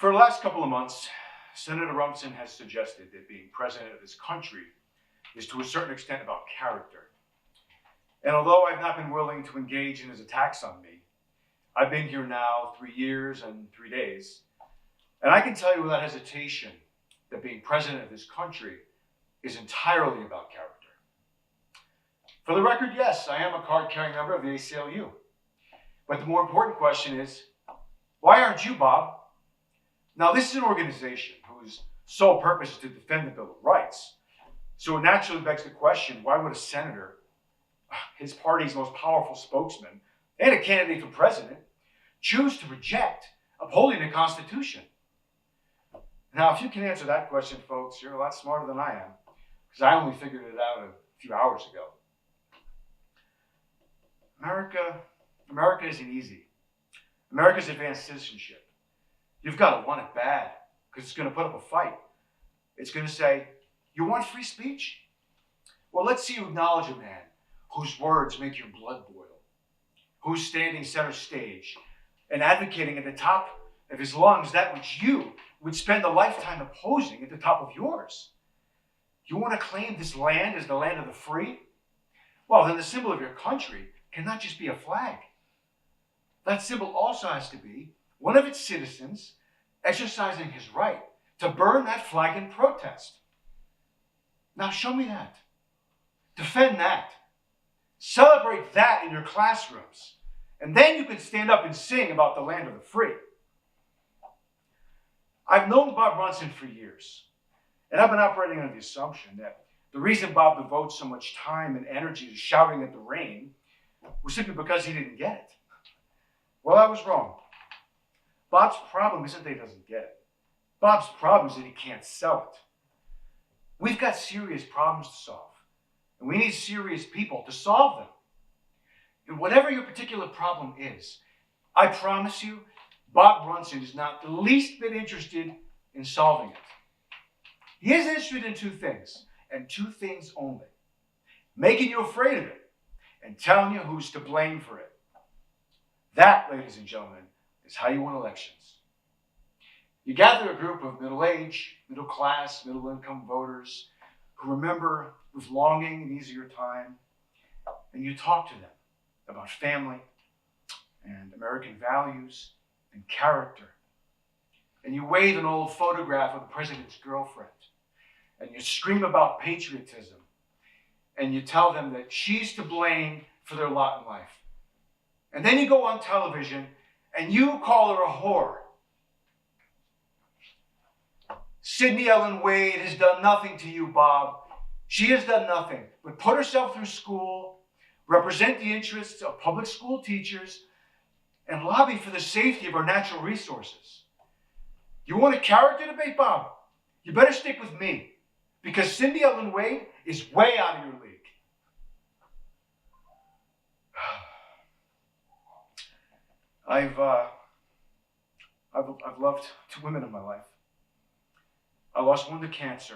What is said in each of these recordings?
For the last couple of months, Senator Rumson has suggested that being president of this country is to a certain extent about character. And although I've not been willing to engage in his attacks on me, I've been here now 3 years and 3 days, and I can tell you without hesitation that being president of this country is entirely about character. For the record, yes, I am a card-carrying member of the ACLU. But the more important question is, why aren't you, Bob? Now, this is an organization whose sole purpose is to defend the Bill of Rights. So it naturally begs the question, why would a senator, his party's most powerful spokesman, and a candidate for president, choose to reject upholding the Constitution? Now, if you can answer that question, folks, you're a lot smarter than I am, because I only figured it out a few hours ago. America isn't easy. America's advanced citizenship. You've got to want it bad, because it's going to put up a fight. It's going to say, you want free speech? Well, let's see you acknowledge a man whose words make your blood boil, who's standing center stage and advocating at the top of his lungs that which you would spend a lifetime opposing at the top of yours. You want to claim this land as the land of the free? Well, then the symbol of your country cannot just be a flag. That symbol also has to be one of its citizens exercising his right to burn that flag in protest. Now show me that. Defend that. Celebrate that in your classrooms. And then you can stand up and sing about the land of the free. I've known Bob Brunson for years, and I've been operating under the assumption that the reason Bob devotes so much time and energy to shouting at the rain was simply because he didn't get it. Well, I was wrong. Bob's problem isn't that he doesn't get it. Bob's problem is that he can't sell it. We've got serious problems to solve, and we need serious people to solve them. And whatever your particular problem is, I promise you, Bob Brunson is not the least bit interested in solving it. He is interested in two things, and two things only: making you afraid of it and telling you who's to blame for it. That, ladies and gentlemen, is how you win elections. You gather a group of middle-aged, middle-class, middle-income voters who remember with longing an easier time, and you talk to them about family and American values and character. And you wave an old photograph of the president's girlfriend, and you scream about patriotism, and you tell them that she's to blame for their lot in life. And then you go on television and you call her a whore. Sidney Ellen Wade has done nothing to you, Bob. She has done nothing but put herself through school, represent the interests of public school teachers, and lobby for the safety of our natural resources. You want a character debate, Bob? You better stick with me, because Cindy Ellen Wade is way out of your league. I've loved two women in my life. I lost one to cancer,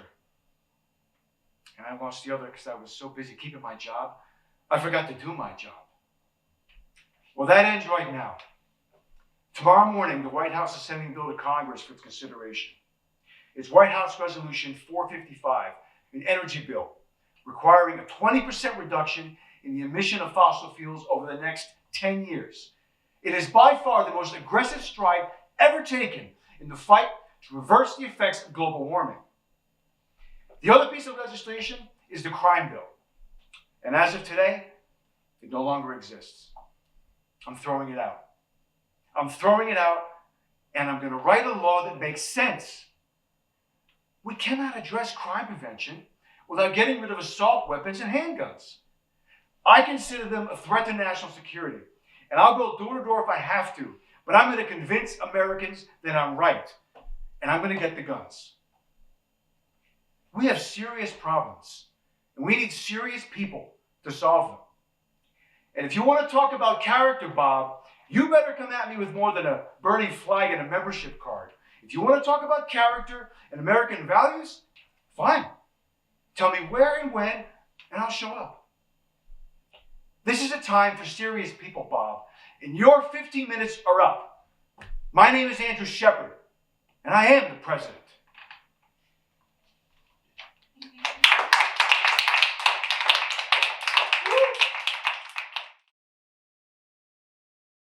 and I lost the other because I was so busy keeping my job, I forgot to do my job. Well, that ends right now. Tomorrow morning, the White House is sending a bill to Congress for its consideration. It's White House Resolution 455, an energy bill requiring a 20% reduction in the emission of fossil fuels over the next 10 years. It is by far the most aggressive stride ever taken in the fight to reverse the effects of global warming. The other piece of legislation is the crime bill. And as of today, it no longer exists. I'm throwing it out. I'm throwing it out, and I'm going to write a law that makes sense. We cannot address crime prevention without getting rid of assault weapons and handguns. I consider them a threat to national security, and I'll go door to door if I have to, but I'm going to convince Americans that I'm right, and I'm going to get the guns. We have serious problems, and we need serious people to solve them. And if you want to talk about character, Bob, you better come at me with more than a burning flag and a membership card. If you want to talk about character and American values, fine. Tell me where and when, and I'll show up. This is a time for serious people, Bob, and your 15 minutes are up. My name is Andrew Shepard, And I am the president.